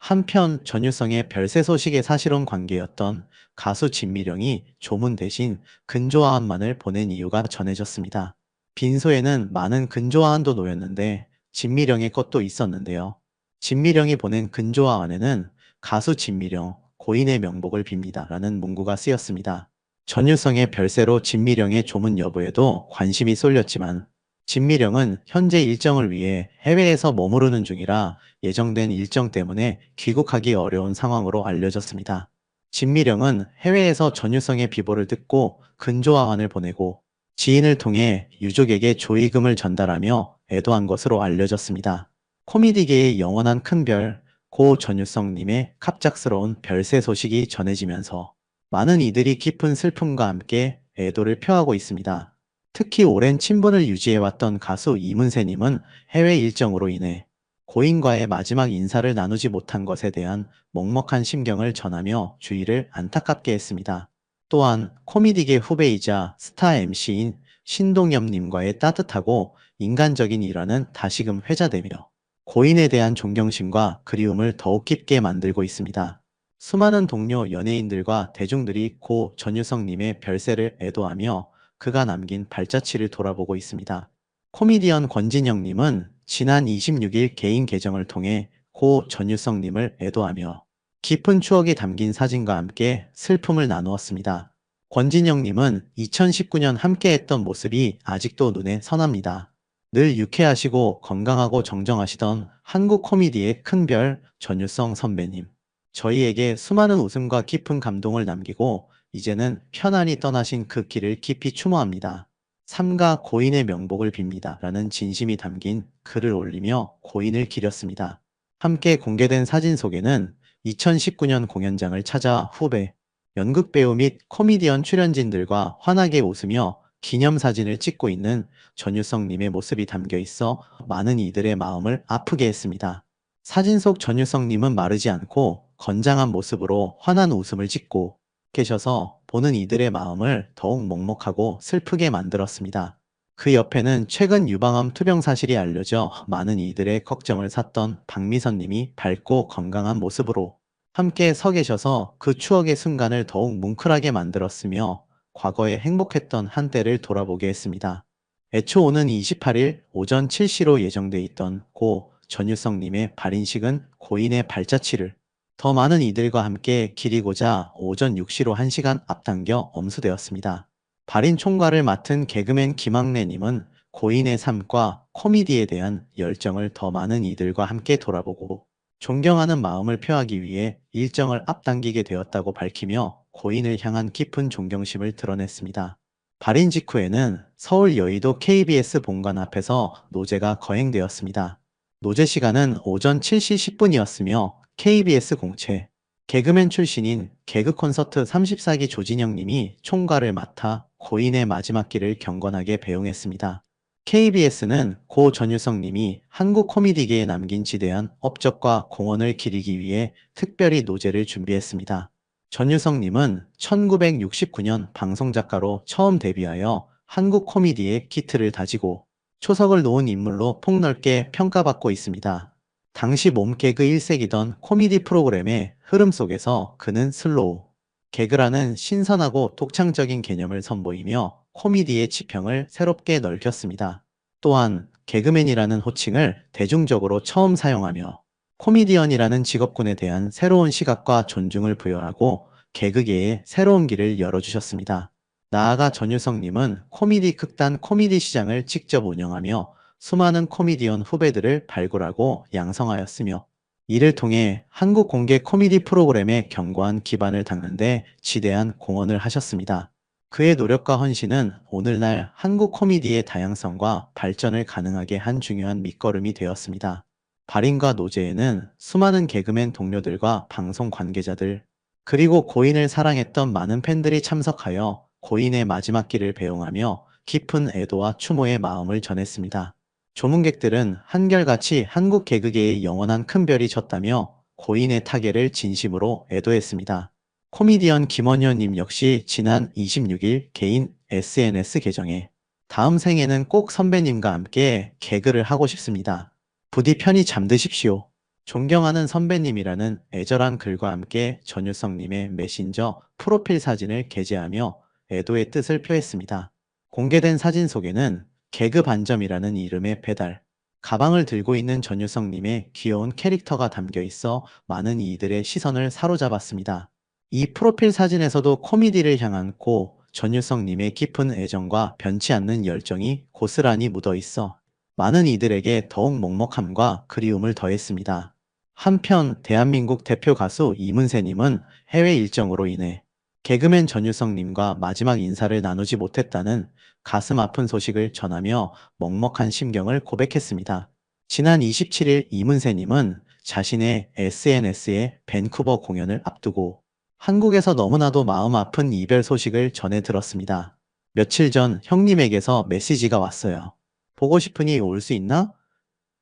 한편 전유성의 별세 소식에 사실혼 관계였던 가수 진미령이 조문 대신 근조화환만을 보낸 이유가 전해졌습니다. 빈소에는 많은 근조화환도 놓였는데 진미령의 것도 있었는데요. 진미령이 보낸 근조화환에는 가수 진미령, 고인의 명복을 빕니다 라는 문구가 쓰였습니다. 전유성의 별세로 진미령의 조문 여부에도 관심이 쏠렸지만 진미령은 현재 일정을 위해 해외에서 머무르는 중이라 예정된 일정 때문에 귀국하기 어려운 상황으로 알려졌습니다. 진미령은 해외에서 전유성의 비보를 듣고 근조화환을 보내고 지인을 통해 유족에게 조의금을 전달하며 애도한 것으로 알려졌습니다. 코미디계의 영원한 큰별, 고 전유성님의 갑작스러운 별세 소식이 전해지면서 많은 이들이 깊은 슬픔과 함께 애도를 표하고 있습니다. 특히 오랜 친분을 유지해왔던 가수 이문세님은 해외 일정으로 인해 고인과의 마지막 인사를 나누지 못한 것에 대한 먹먹한 심경을 전하며 주의를 안타깝게 했습니다. 또한 코미디계 후배이자 스타 MC인 신동엽님과의 따뜻하고 인간적인 일화는 다시금 회자되며 고인에 대한 존경심과 그리움을 더욱 깊게 만들고 있습니다. 수많은 동료 연예인들과 대중들이 고 전유성님의 별세를 애도하며 그가 남긴 발자취를 돌아보고 있습니다. 코미디언 권진영님은 지난 26일 개인 계정을 통해 고 전유성님을 애도하며 깊은 추억이 담긴 사진과 함께 슬픔을 나누었습니다. 권진영님은 2019년 함께했던 모습이 아직도 눈에 선합니다. 늘 유쾌하시고 건강하고 정정하시던 한국 코미디의 큰별 전유성 선배님. 저희에게 수많은 웃음과 깊은 감동을 남기고 이제는 편안히 떠나신 그 길을 깊이 추모합니다. 삼가 고인의 명복을 빕니다. 라는 진심이 담긴 글을 올리며 고인을 기렸습니다. 함께 공개된 사진 속에는 2019년 공연장을 찾아 후배, 연극배우 및 코미디언 출연진들과 환하게 웃으며 기념사진을 찍고 있는 전유성님의 모습이 담겨 있어 많은 이들의 마음을 아프게 했습니다. 사진 속 전유성님은 마르지 않고 건장한 모습으로 환한 웃음을 짓고 계셔서 보는 이들의 마음을 더욱 먹먹하고 슬프게 만들었습니다. 그 옆에는 최근 유방암 투병 사실이 알려져 많은 이들의 걱정을 샀던 박미선님이 밝고 건강한 모습으로 함께 서 계셔서 그 추억의 순간을 더욱 뭉클하게 만들었으며 과거에 행복했던 한때를 돌아보게 했습니다. 애초 오는 28일 오전 7시로 예정돼 있던 고 전유성님의 발인식은 고인의 발자취를 더 많은 이들과 함께 기리고자 오전 6시로 1시간 앞당겨 엄수되었습니다. 발인 총괄을 맡은 개그맨 김학래님은 고인의 삶과 코미디에 대한 열정을 더 많은 이들과 함께 돌아보고 존경하는 마음을 표하기 위해 일정을 앞당기게 되었다고 밝히며 고인을 향한 깊은 존경심을 드러냈습니다. 발인 직후에는 서울 여의도 KBS 본관 앞에서 노제가 거행되었습니다. 노제 시간은 오전 7시 10분이었으며 KBS 공채, 개그맨 출신인 개그 콘서트 34기 조진영 님이 총괄을 맡아 고인의 마지막 길을 경건하게 배웅했습니다. KBS는 고 전유성 님이 한국 코미디계에 남긴 지대한 업적과 공헌을 기리기 위해 특별히 노제를 준비했습니다. 전유성 님은 1969년 방송작가로 처음 데뷔하여 한국 코미디의 기틀을 다지고 초석을 놓은 인물로 폭넓게 평가받고 있습니다. 당시 몸개그 1세기던 코미디 프로그램의 흐름 속에서 그는 슬로우 개그라는 신선하고 독창적인 개념을 선보이며 코미디의 지평을 새롭게 넓혔습니다. 또한 개그맨이라는 호칭을 대중적으로 처음 사용하며 코미디언이라는 직업군에 대한 새로운 시각과 존중을 부여하고 개그계에 새로운 길을 열어주셨습니다. 나아가 전유성님은 코미디 극단 코미디 시장을 직접 운영하며 수많은 코미디언 후배들을 발굴하고 양성하였으며 이를 통해 한국 공개 코미디 프로그램의 견고한 기반을 닦는 데 지대한 공헌을 하셨습니다. 그의 노력과 헌신은 오늘날 한국 코미디의 다양성과 발전을 가능하게 한 중요한 밑거름이 되었습니다. 발인과 노제에는 수많은 개그맨 동료들과 방송 관계자들, 그리고 고인을 사랑했던 많은 팬들이 참석하여 고인의 마지막 길을 배웅하며 깊은 애도와 추모의 마음을 전했습니다. 조문객들은 한결같이 한국 개그계의 영원한 큰별이 졌다며 고인의 타계를 진심으로 애도했습니다. 코미디언 김원효님 역시 지난 26일 개인 SNS 계정에 다음 생에는 꼭 선배님과 함께 개그를 하고 싶습니다. 부디 편히 잠드십시오. 존경하는 선배님이라는 애절한 글과 함께 전유성님의 메신저 프로필 사진을 게재하며 애도의 뜻을 표했습니다. 공개된 사진 속에는 개그 반점이라는 이름의 배달, 가방을 들고 있는 전유성님의 귀여운 캐릭터가 담겨 있어 많은 이들의 시선을 사로잡았습니다. 이 프로필 사진에서도 코미디를 향한 전유성님의 깊은 애정과 변치 않는 열정이 고스란히 묻어 있어 많은 이들에게 더욱 먹먹함과 그리움을 더했습니다. 한편 대한민국 대표 가수 이문세님은 해외 일정으로 인해 개그맨 전유성님과 마지막 인사를 나누지 못했다는 가슴 아픈 소식을 전하며 먹먹한 심경을 고백했습니다. 지난 27일 이문세님은 자신의 SNS에 밴쿠버 공연을 앞두고 한국에서 너무나도 마음 아픈 이별 소식을 전해 들었습니다. 며칠 전 형님에게서 메시지가 왔어요. 보고 싶으니 올 수 있나?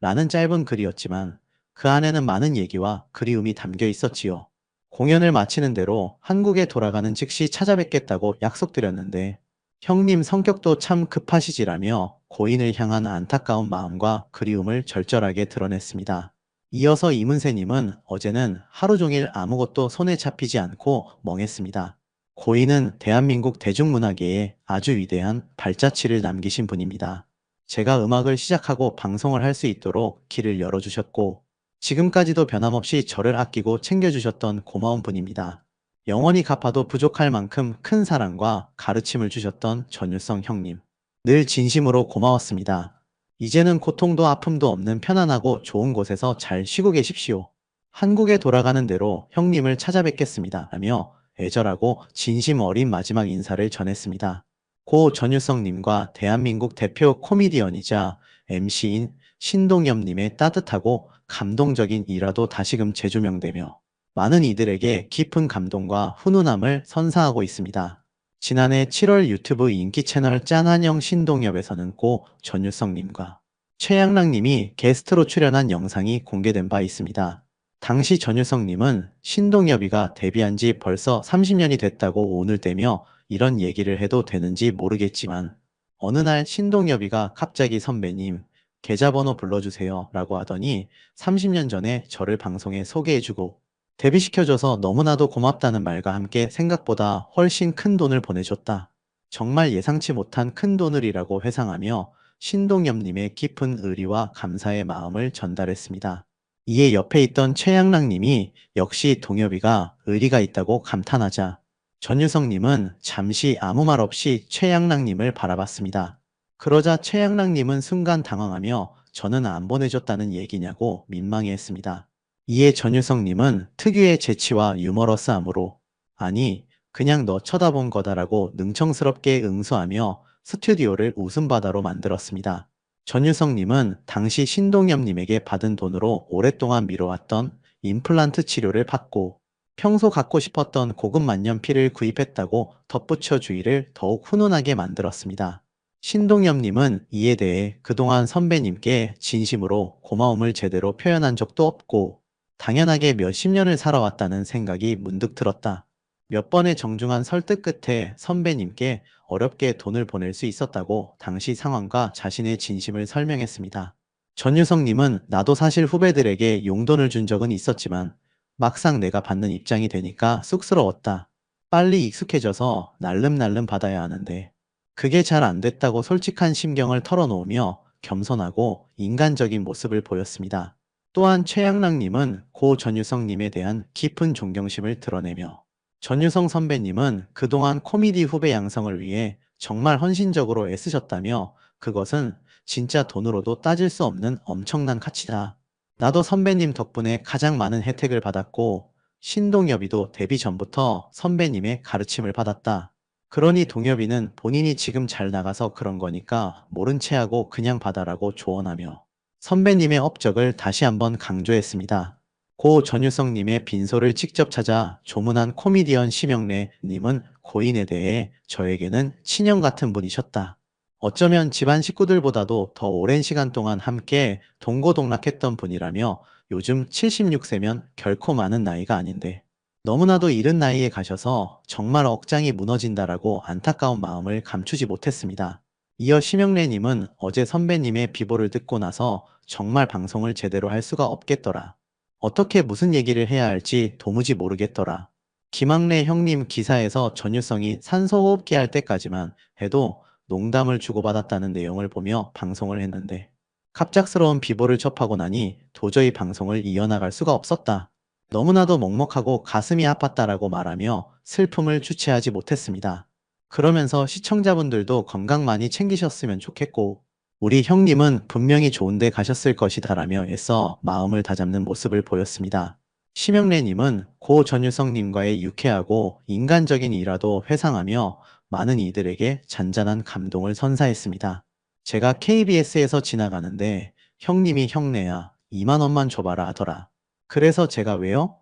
라는 짧은 글이었지만 그 안에는 많은 얘기와 그리움이 담겨 있었지요. 공연을 마치는 대로 한국에 돌아가는 즉시 찾아뵙겠다고 약속드렸는데 형님 성격도 참 급하시지라며 고인을 향한 안타까운 마음과 그리움을 절절하게 드러냈습니다. 이어서 이문세님은 어제는 하루 종일 아무것도 손에 잡히지 않고 멍했습니다. 고인은 대한민국 대중문화계에 아주 위대한 발자취를 남기신 분입니다. 제가 음악을 시작하고 방송을 할 수 있도록 길을 열어주셨고 지금까지도 변함없이 저를 아끼고 챙겨주셨던 고마운 분입니다. 영원히 갚아도 부족할 만큼 큰 사랑과 가르침을 주셨던 전율성 형님. 늘 진심으로 고마웠습니다. 이제는 고통도 아픔도 없는 편안하고 좋은 곳에서 잘 쉬고 계십시오. 한국에 돌아가는 대로 형님을 찾아뵙겠습니다. 라며 애절하고 진심 어린 마지막 인사를 전했습니다. 고 전유성님과 대한민국 대표 코미디언이자 MC인 신동엽님의 따뜻하고 감동적인 일화도 다시금 재조명되며 많은 이들에게 깊은 감동과 훈훈함을 선사하고 있습니다. 지난해 7월 유튜브 인기 채널 짠한영 신동엽에서는 고 전유성님과 최양락님이 게스트로 출연한 영상이 공개된 바 있습니다. 당시 전유성님은 신동엽이가 데뷔한 지 벌써 30년이 됐다고 오늘 떼며 이런 얘기를 해도 되는지 모르겠지만 어느 날 신동엽이가 갑자기 선배님 계좌번호 불러주세요 라고 하더니 30년 전에 저를 방송에 소개해주고 데뷔시켜줘서 너무나도 고맙다는 말과 함께 생각보다 훨씬 큰 돈을 보내줬다. 정말 예상치 못한 큰 돈을이라고 회상하며 신동엽님의 깊은 의리와 감사의 마음을 전달했습니다. 이에 옆에 있던 최양락님이 역시 동엽이가 의리가 있다고 감탄하자 전유성님은 잠시 아무 말 없이 최양락님을 바라봤습니다. 그러자 최양락님은 순간 당황하며 저는 안 보내줬다는 얘기냐고 민망해했습니다. 이에 전유성님은 특유의 재치와 유머러스함으로 아니 그냥 너 쳐다본 거다라고 능청스럽게 응수하며 스튜디오를 웃음바다로 만들었습니다. 전유성님은 당시 신동엽님에게 받은 돈으로 오랫동안 미뤄왔던 임플란트 치료를 받고 평소 갖고 싶었던 고급 만년필을 구입했다고 덧붙여 주의를 더욱 훈훈하게 만들었습니다. 신동엽님은 이에 대해 그동안 선배님께 진심으로 고마움을 제대로 표현한 적도 없고 당연하게 몇십 년을 살아왔다는 생각이 문득 들었다. 몇 번의 정중한 설득 끝에 선배님께 어렵게 돈을 보낼 수 있었다고 당시 상황과 자신의 진심을 설명했습니다. 전유성님은 나도 사실 후배들에게 용돈을 준 적은 있었지만 막상 내가 받는 입장이 되니까 쑥스러웠다. 빨리 익숙해져서 날름날름 받아야 하는데 그게 잘 안 됐다고 솔직한 심경을 털어놓으며 겸손하고 인간적인 모습을 보였습니다. 또한 최양락님은 고 전유성님에 대한 깊은 존경심을 드러내며 전유성 선배님은 그동안 코미디 후배 양성을 위해 정말 헌신적으로 애쓰셨다며 그것은 진짜 돈으로도 따질 수 없는 엄청난 가치다. 나도 선배님 덕분에 가장 많은 혜택을 받았고 신동엽이도 데뷔 전부터 선배님의 가르침을 받았다. 그러니 동엽이는 본인이 지금 잘 나가서 그런 거니까 모른 채 하고 그냥 받아라고 조언하며 선배님의 업적을 다시 한번 강조했습니다. 고 전유성님의 빈소를 직접 찾아 조문한 코미디언 심영래님은 고인에 대해 저에게는 친형 같은 분이셨다. 어쩌면 집안 식구들보다도 더 오랜 시간 동안 함께 동고동락했던 분이라며 요즘 76세면 결코 많은 나이가 아닌데 너무나도 이른 나이에 가셔서 정말 억장이 무너진다라고 안타까운 마음을 감추지 못했습니다. 이어 심영래님은 어제 선배님의 비보를 듣고 나서 정말 방송을 제대로 할 수가 없겠더라. 어떻게 무슨 얘기를 해야 할지 도무지 모르겠더라. 김학래 형님 기사에서 전유성이 산소호흡기 할 때까지만 해도 농담을 주고받았다는 내용을 보며 방송을 했는데 갑작스러운 비보를 접하고 나니 도저히 방송을 이어나갈 수가 없었다. 너무나도 먹먹하고 가슴이 아팠다라고 말하며 슬픔을 주체하지 못했습니다. 그러면서 시청자분들도 건강 많이 챙기셨으면 좋겠고 우리 형님은 분명히 좋은데 가셨을 것이다라며 애써 마음을 다잡는 모습을 보였습니다. 심영래님은 고 전유성님과의 유쾌하고 인간적인 일화도 회상하며 많은 이들에게 잔잔한 감동을 선사했습니다. 제가 KBS에서 지나가는데 형님이 형네야 2만 원만 줘봐라 하더라. 그래서 제가 왜요?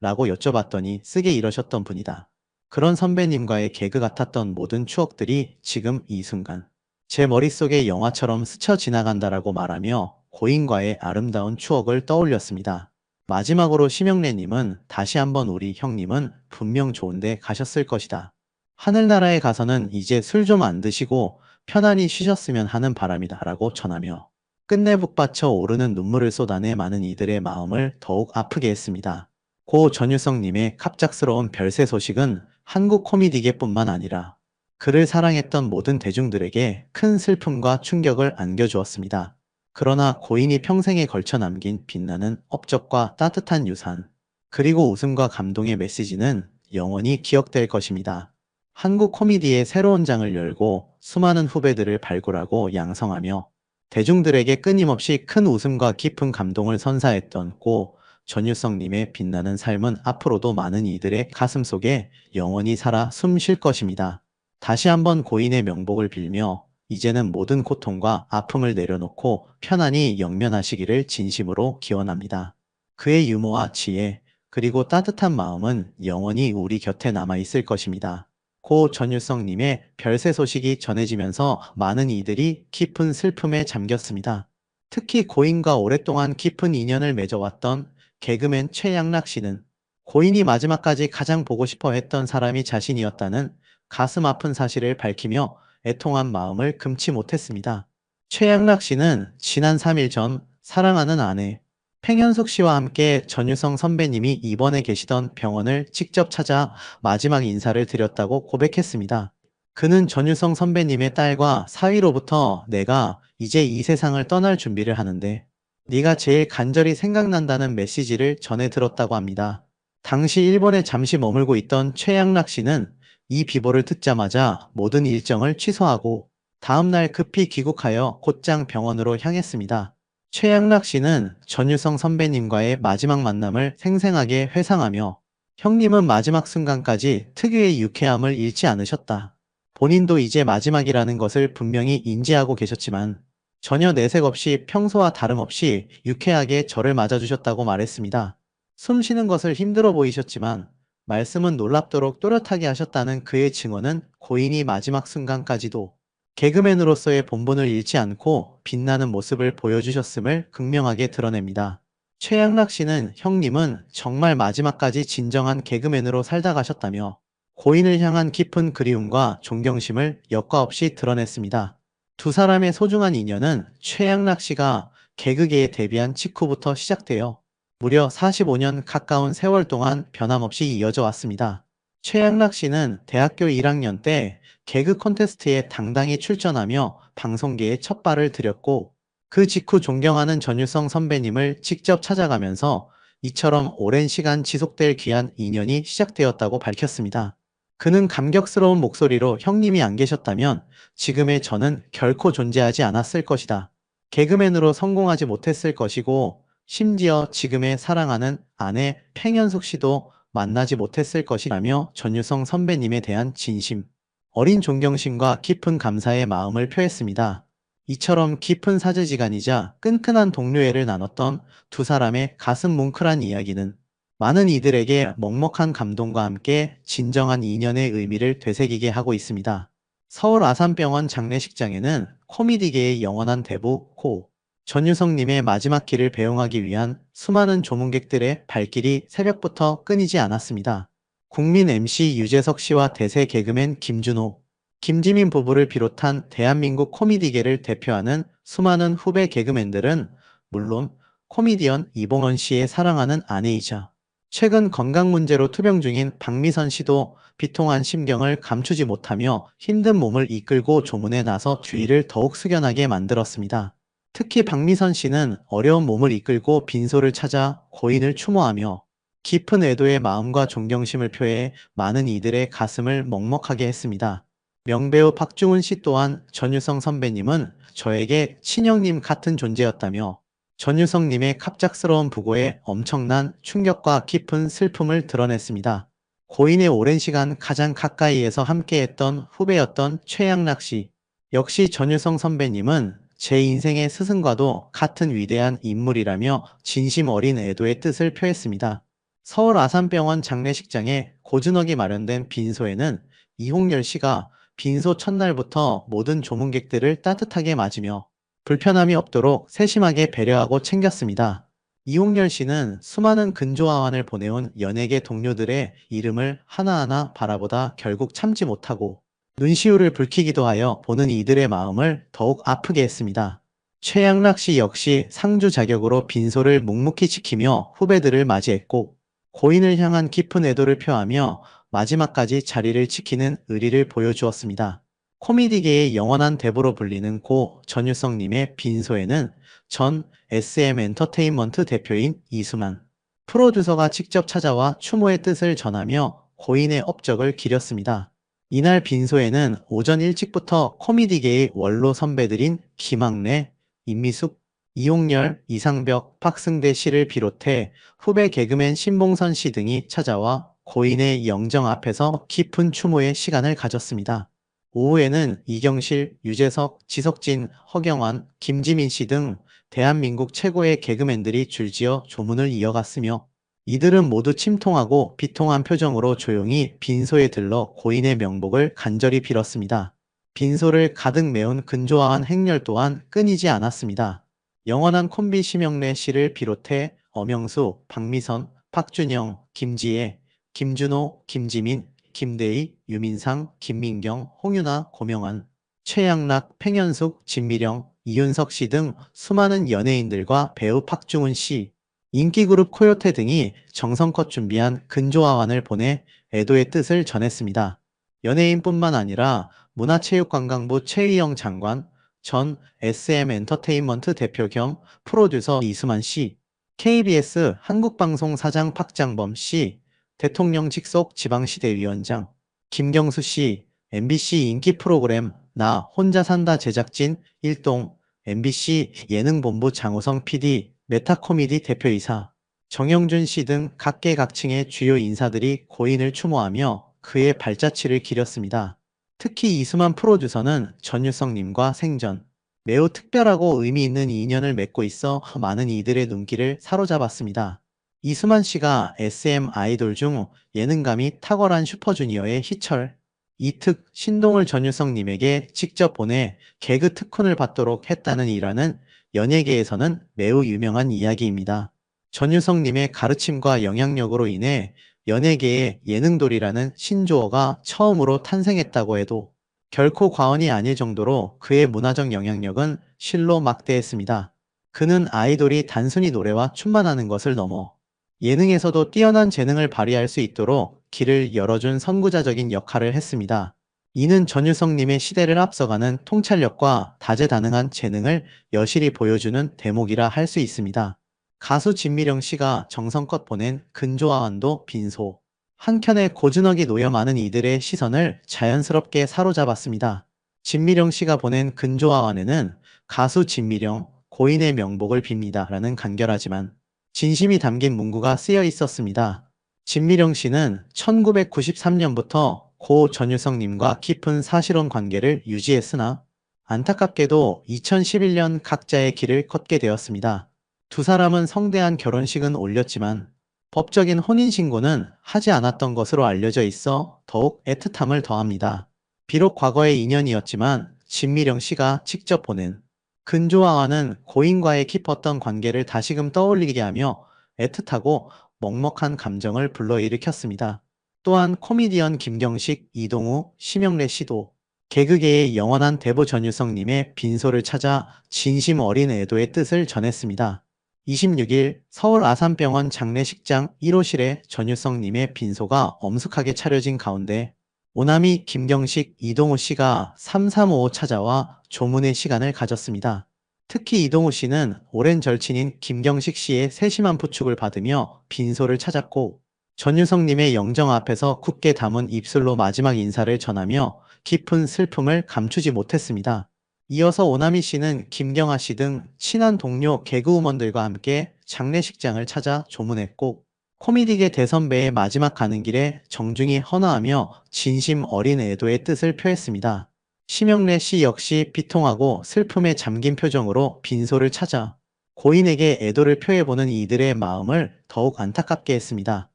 라고 여쭤봤더니 쓰게 이러셨던 분이다. 그런 선배님과의 개그 같았던 모든 추억들이 지금 이 순간 제 머릿속에 영화처럼 스쳐 지나간다라고 말하며 고인과의 아름다운 추억을 떠올렸습니다. 마지막으로 심영래님은 다시 한번 우리 형님은 분명 좋은데 가셨을 것이다. 하늘나라에 가서는 이제 술 좀 안 드시고 편안히 쉬셨으면 하는 바람이다 라고 전하며 끝내 북받쳐 오르는 눈물을 쏟아내 많은 이들의 마음을 더욱 아프게 했습니다. 고 전유성님의 갑작스러운 별세 소식은 한국 코미디계뿐만 아니라 그를 사랑했던 모든 대중들에게 큰 슬픔과 충격을 안겨주었습니다. 그러나 고인이 평생에 걸쳐 남긴 빛나는 업적과 따뜻한 유산, 그리고 웃음과 감동의 메시지는 영원히 기억될 것입니다. 한국 코미디의 새로운 장을 열고 수많은 후배들을 발굴하고 양성하며 대중들에게 끊임없이 큰 웃음과 깊은 감동을 선사했던 고 전유성님의 빛나는 삶은 앞으로도 많은 이들의 가슴 속에 영원히 살아 숨 쉴 것입니다. 다시 한번 고인의 명복을 빌며 이제는 모든 고통과 아픔을 내려놓고 편안히 영면하시기를 진심으로 기원합니다. 그의 유머와 지혜, 그리고 따뜻한 마음은 영원히 우리 곁에 남아있을 것입니다. 고 전유성님의 별세 소식이 전해지면서 많은 이들이 깊은 슬픔에 잠겼습니다. 특히 고인과 오랫동안 깊은 인연을 맺어왔던 개그맨 최양락 씨는 고인이 마지막까지 가장 보고 싶어 했던 사람이 자신이었다는 가슴 아픈 사실을 밝히며 애통한 마음을 금치 못했습니다. 최양락 씨는 지난 3일 전 사랑하는 아내 팽현숙 씨와 함께 전유성 선배님이 입원해 계시던 병원을 직접 찾아 마지막 인사를 드렸다고 고백했습니다. 그는 전유성 선배님의 딸과 사위로부터 내가 이제 이 세상을 떠날 준비를 하는데 네가 제일 간절히 생각난다는 메시지를 전해 들었다고 합니다. 당시 일본에 잠시 머물고 있던 최양락 씨는 이 비보를 듣자마자 모든 일정을 취소하고 다음날 급히 귀국하여 곧장 병원으로 향했습니다. 최양락 씨는 전유성 선배님과의 마지막 만남을 생생하게 회상하며 형님은 마지막 순간까지 특유의 유쾌함을 잃지 않으셨다. 본인도 이제 마지막이라는 것을 분명히 인지하고 계셨지만 전혀 내색 없이 평소와 다름없이 유쾌하게 저를 맞아주셨다고 말했습니다. 숨 쉬는 것을 힘들어 보이셨지만 말씀은 놀랍도록 또렷하게 하셨다는 그의 증언은 고인이 마지막 순간까지도 개그맨으로서의 본분을 잃지 않고 빛나는 모습을 보여주셨음을 극명하게 드러냅니다. 최양락 씨는 형님은 정말 마지막까지 진정한 개그맨으로 살다 가셨다며 고인을 향한 깊은 그리움과 존경심을 여과 없이 드러냈습니다. 두 사람의 소중한 인연은 최양락 씨가 개그계에 데뷔한 직후부터 시작되어 무려 45년 가까운 세월 동안 변함없이 이어져 왔습니다. 최양락 씨는 대학교 1학년 때 개그 콘테스트에 당당히 출전하며 방송계에 첫 발을 들였고 그 직후 존경하는 전유성 선배님을 직접 찾아가면서 이처럼 오랜 시간 지속될 귀한 인연이 시작되었다고 밝혔습니다. 그는 감격스러운 목소리로 형님이 안 계셨다면 지금의 저는 결코 존재하지 않았을 것이다. 개그맨으로 성공하지 못했을 것이고 심지어 지금의 사랑하는 아내 팽현숙 씨도 만나지 못했을 것이라며 전유성 선배님에 대한 진심, 어린 존경심과 깊은 감사의 마음을 표했습니다. 이처럼 깊은 사제지간이자 끈끈한 동료애를 나눴던 두 사람의 가슴 뭉클한 이야기는 많은 이들에게 먹먹한 감동과 함께 진정한 인연의 의미를 되새기게 하고 있습니다. 서울 아산병원 장례식장에는 코미디계의 영원한 대부 코 전유성님의 마지막 길을 배웅하기 위한 수많은 조문객들의 발길이 새벽부터 끊이지 않았습니다. 국민 MC 유재석 씨와 대세 개그맨 김준호, 김지민 부부를 비롯한 대한민국 코미디계를 대표하는 수많은 후배 개그맨들은 물론 코미디언 이봉원 씨의 사랑하는 아내이자 최근 건강 문제로 투병 중인 박미선 씨도 비통한 심경을 감추지 못하며 힘든 몸을 이끌고 조문에 나서 주의를 더욱 숙연하게 만들었습니다. 특히 박미선 씨는 어려운 몸을 이끌고 빈소를 찾아 고인을 추모하며 깊은 애도의 마음과 존경심을 표해 많은 이들의 가슴을 먹먹하게 했습니다. 명배우 박중훈 씨 또한 전유성 선배님은 저에게 친형님 같은 존재였다며 전유성님의 갑작스러운 부고에 엄청난 충격과 깊은 슬픔을 드러냈습니다. 고인의 오랜 시간 가장 가까이에서 함께했던 후배였던 최양락 씨. 역시 전유성 선배님은 제 인생의 스승과도 같은 위대한 인물이라며 진심 어린 애도의 뜻을 표했습니다. 서울 아산병원 장례식장에 고즈넉이 마련된 빈소에는 이홍렬 씨가 빈소 첫날부터 모든 조문객들을 따뜻하게 맞으며 불편함이 없도록 세심하게 배려하고 챙겼습니다. 이홍렬 씨는 수많은 근조화환을 보내온 연예계 동료들의 이름을 하나하나 바라보다 결국 참지 못하고 눈시울을 붉히기도 하여 보는 이들의 마음을 더욱 아프게 했습니다. 최양락 씨 역시 상주 자격으로 빈소를 묵묵히 지키며 후배들을 맞이했고 고인을 향한 깊은 애도를 표하며 마지막까지 자리를 지키는 의리를 보여주었습니다. 코미디계의 영원한 대부로 불리는 고 전유성님의 빈소에는 전 SM 엔터테인먼트 대표인 이수만 프로듀서가 직접 찾아와 추모의 뜻을 전하며 고인의 업적을 기렸습니다. 이날 빈소에는 오전 일찍부터 코미디계의 원로 선배들인 김학래, 임미숙, 이용렬, 이상벽, 박승대 씨를 비롯해 후배 개그맨 신봉선 씨 등이 찾아와 고인의 영정 앞에서 깊은 추모의 시간을 가졌습니다. 오후에는 이경실, 유재석, 지석진, 허경환, 김지민 씨 등 대한민국 최고의 개그맨들이 줄지어 조문을 이어갔으며 이들은 모두 침통하고 비통한 표정으로 조용히 빈소에 들러 고인의 명복을 간절히 빌었습니다. 빈소를 가득 메운 근조화한 행렬 또한 끊이지 않았습니다. 영원한 콤비 심영래 씨를 비롯해 엄영수, 박미선, 박준영, 김지혜, 김준호, 김지민, 김대희, 유민상, 김민경, 홍윤아, 고명환, 최양락, 팽현숙, 진미령, 이윤석 씨 등 수많은 연예인들과 배우 박중훈 씨, 인기그룹 코요테 등이 정성껏 준비한 근조화환을 보내 애도의 뜻을 전했습니다. 연예인뿐만 아니라 문화체육관광부 최희영 장관, 전 SM 엔터테인먼트 대표 겸 프로듀서 이수만 씨, KBS 한국방송 사장 박장범 씨, 대통령 직속 지방시대위원장 김경수 씨, MBC 인기 프로그램 나 혼자 산다 제작진 일동, MBC 예능본부 장호성 PD, 메타코미디 대표이사, 정영준 씨 등 각계각층의 주요 인사들이 고인을 추모하며 그의 발자취를 기렸습니다. 특히 이수만 프로듀서는 전유성님과 생전, 매우 특별하고 의미 있는 인연을 맺고 있어 많은 이들의 눈길을 사로잡았습니다. 이수만 씨가 SM 아이돌 중 예능감이 탁월한 슈퍼주니어의 희철, 이특, 신동을 전유성님에게 직접 보내 개그 특훈을 받도록 했다는 일화는 연예계에서는 매우 유명한 이야기입니다. 전유성님의 가르침과 영향력으로 인해 연예계에 예능돌이라는 신조어가 처음으로 탄생했다고 해도 결코 과언이 아닐 정도로 그의 문화적 영향력은 실로 막대했습니다. 그는 아이돌이 단순히 노래와 춤만 하는 것을 넘어 예능에서도 뛰어난 재능을 발휘할 수 있도록 길을 열어준 선구자적인 역할을 했습니다. 이는 전유성님의 시대를 앞서가는 통찰력과 다재다능한 재능을 여실히 보여주는 대목이라 할 수 있습니다. 가수 진미령 씨가 정성껏 보낸 근조화환도 빈소. 한켠에 고즈넉이 놓여 많은 이들의 시선을 자연스럽게 사로잡았습니다. 진미령 씨가 보낸 근조화환에는 가수 진미령, 고인의 명복을 빕니다 라는 간결하지만 진심이 담긴 문구가 쓰여 있었습니다. 진미령 씨는 1993년부터 고 전유성님과 깊은 사실혼 관계를 유지했으나 안타깝게도 2011년 각자의 길을 걷게 되었습니다. 두 사람은 성대한 결혼식은 올렸지만 법적인 혼인신고는 하지 않았던 것으로 알려져 있어 더욱 애틋함을 더합니다. 비록 과거의 인연이었지만 진미령 씨가 직접 보낸 근조화환은 고인과의 깊었던 관계를 다시금 떠올리게 하며 애틋하고 먹먹한 감정을 불러일으켰습니다. 또한 코미디언 김경식, 이동우, 심영래 씨도 개그계의 영원한 대부 전유성님의 빈소를 찾아 진심 어린 애도의 뜻을 전했습니다. 26일 서울 아산병원 장례식장 1호실에 전유성님의 빈소가 엄숙하게 차려진 가운데 오남이 김경식, 이동우 씨가 3355 찾아와 조문의 시간을 가졌습니다. 특히 이동우 씨는 오랜 절친인 김경식 씨의 세심한 부축을 받으며 빈소를 찾았고 전유성님의 영정 앞에서 굳게 담은 입술로 마지막 인사를 전하며 깊은 슬픔을 감추지 못했습니다. 이어서 오나미 씨는 김경아 씨 등 친한 동료 개그우먼들과 함께 장례식장을 찾아 조문했고 코미디계 대선배의 마지막 가는 길에 정중히 헌화하며 진심 어린 애도의 뜻을 표했습니다. 심영래 씨 역시 비통하고 슬픔에 잠긴 표정으로 빈소를 찾아 고인에게 애도를 표해보는 이들의 마음을 더욱 안타깝게 했습니다.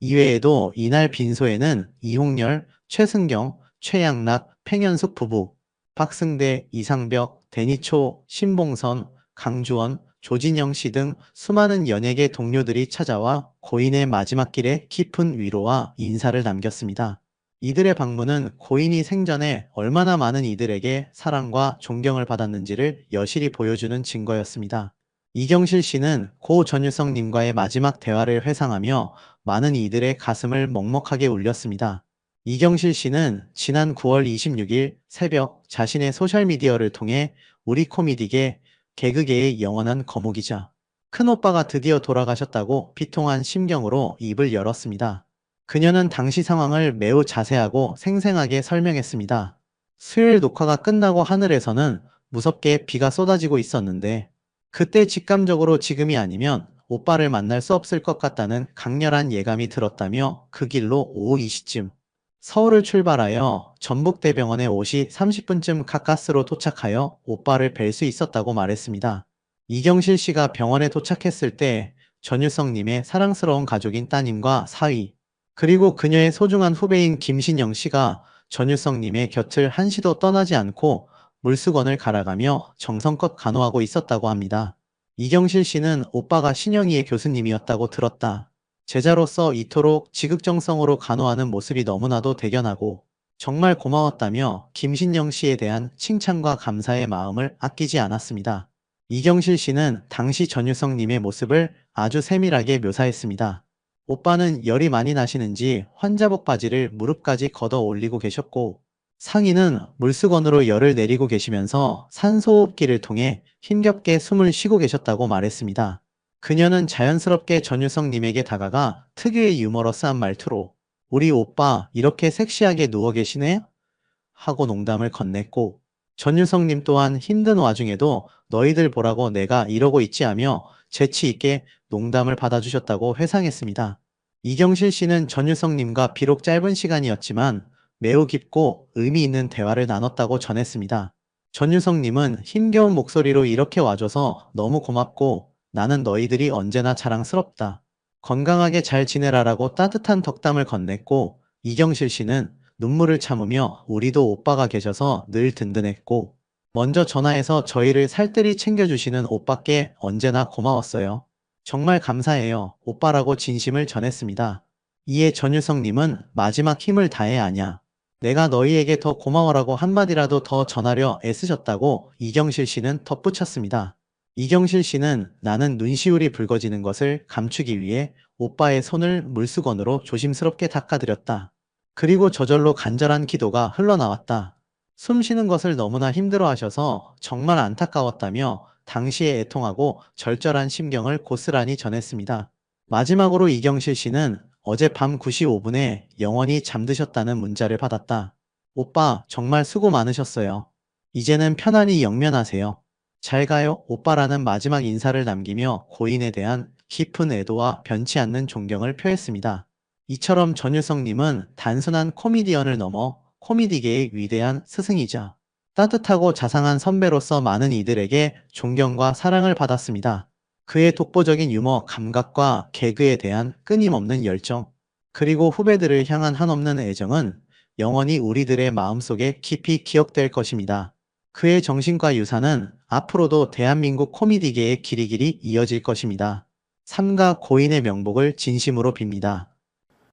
이외에도 이날 빈소에는 이홍렬, 최승경, 최양락, 팽현숙 부부, 박승대, 이상벽, 데니초, 신봉선, 강주원, 조진영 씨 등 수많은 연예계 동료들이 찾아와 고인의 마지막 길에 깊은 위로와 인사를 남겼습니다. 이들의 방문은 고인이 생전에 얼마나 많은 이들에게 사랑과 존경을 받았는지를 여실히 보여주는 증거였습니다. 이경실 씨는 고 전유성님과의 마지막 대화를 회상하며 많은 이들의 가슴을 먹먹하게 울렸습니다. 이경실 씨는 지난 9월 26일 새벽 자신의 소셜미디어를 통해 우리 코미디계, 개그계의 영원한 거목이자 큰오빠가 드디어 돌아가셨다고 비통한 심경으로 입을 열었습니다. 그녀는 당시 상황을 매우 자세하고 생생하게 설명했습니다. 수요일 녹화가 끝나고 하늘에서는 무섭게 비가 쏟아지고 있었는데 그때 직감적으로 지금이 아니면 오빠를 만날 수 없을 것 같다는 강렬한 예감이 들었다며 그 길로 오후 2시쯤 서울을 출발하여 전북대병원에 5시 30분쯤 가까스로 도착하여 오빠를 뵐 수 있었다고 말했습니다. 이경실 씨가 병원에 도착했을 때 전유성님의 사랑스러운 가족인 따님과 사위, 그리고 그녀의 소중한 후배인 김신영 씨가 전유성님의 곁을 한시도 떠나지 않고 물수건을 갈아가며 정성껏 간호하고 있었다고 합니다. 이경실 씨는 오빠가 신영이의 교수님이었다고 들었다. 제자로서 이토록 지극정성으로 간호하는 모습이 너무나도 대견하고 정말 고마웠다며 김신영 씨에 대한 칭찬과 감사의 마음을 아끼지 않았습니다. 이경실 씨는 당시 전유성님의 모습을 아주 세밀하게 묘사했습니다. 오빠는 열이 많이 나시는지 환자복 바지를 무릎까지 걷어 올리고 계셨고 상의는 물수건으로 열을 내리고 계시면서 산소호흡기를 통해 힘겹게 숨을 쉬고 계셨다고 말했습니다. 그녀는 자연스럽게 전유성님에게 다가가 특유의 유머러스한 말투로 우리 오빠 이렇게 섹시하게 누워 계시네? 하고 농담을 건넸고 전유성님 또한 힘든 와중에도 너희들 보라고 내가 이러고 있지 하며 재치 있게 농담을 받아주셨다고 회상했습니다. 이경실 씨는 전유성님과 비록 짧은 시간이었지만 매우 깊고 의미 있는 대화를 나눴다고 전했습니다. 전유성님은 힘겨운 목소리로 이렇게 와줘서 너무 고맙고 나는 너희들이 언제나 자랑스럽다. 건강하게 잘 지내라라고 따뜻한 덕담을 건넸고 이경실 씨는 눈물을 참으며 우리도 오빠가 계셔서 늘 든든했고 먼저 전화해서 저희를 살뜰히 챙겨주시는 오빠께 언제나 고마웠어요. 정말 감사해요. 오빠라고 진심을 전했습니다. 이에 전유성님은 마지막 힘을 다해 아냐. 내가 너희에게 더 고마워라고 한마디라도 더 전하려 애쓰셨다고 이경실 씨는 덧붙였습니다. 이경실 씨는 나는 눈시울이 붉어지는 것을 감추기 위해 오빠의 손을 물수건으로 조심스럽게 닦아드렸다. 그리고 저절로 간절한 기도가 흘러나왔다. 숨 쉬는 것을 너무나 힘들어 하셔서 정말 안타까웠다며 당시에 애통하고 절절한 심경을 고스란히 전했습니다. 마지막으로 이경실 씨는 어젯밤 9시 5분에 영원히 잠드셨다는 문자를 받았다. 오빠 정말 수고 많으셨어요. 이제는 편안히 영면하세요. 잘 가요, 오빠라는 마지막 인사를 남기며 고인에 대한 깊은 애도와 변치 않는 존경을 표했습니다. 이처럼 전유성님은 단순한 코미디언을 넘어 코미디계의 위대한 스승이자 따뜻하고 자상한 선배로서 많은 이들에게 존경과 사랑을 받았습니다. 그의 독보적인 유머, 감각과 개그에 대한 끊임없는 열정, 그리고 후배들을 향한 한없는 애정은 영원히 우리들의 마음속에 깊이 기억될 것입니다. 그의 정신과 유산은 앞으로도 대한민국 코미디계의 길이 길이 이어질 것입니다. 삼가 고인의 명복을 진심으로 빕니다.